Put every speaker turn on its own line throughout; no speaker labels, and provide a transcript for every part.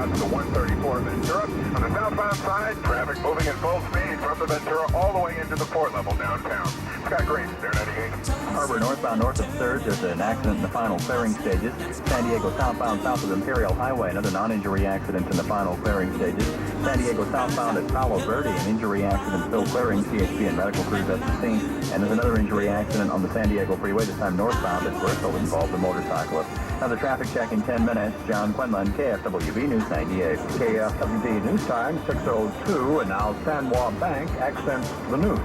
southbound to 134 Ventura. On the southbound side, traffic moving at full speed from the Ventura all the way into the port level downtown. Scott Green, Air 98.
Harbor northbound north of 3rd, there's an accident in the final clearing stages. San Diego southbound south of Imperial Highway, another non-injury accident in the final clearing stages. San Diego southbound at Palo Verde, an injury accident still clearing. CHP and medical crews at the scene. And there's another injury accident on the San Diego freeway, this time northbound at Bristol, involved a motorcyclist. Another traffic check in 10 minutes. John Quinlan, KFWB News 98.
KFWB News Time, 6:02, and now San Juan Bank accents the news.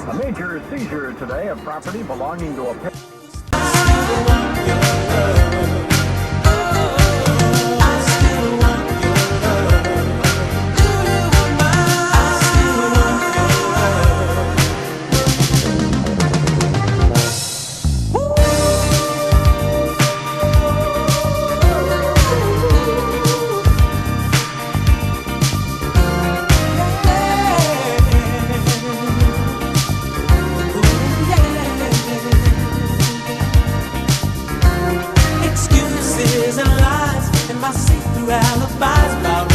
A major seizure today of property belonging to a...
Excuses and lies and my see-through alibis about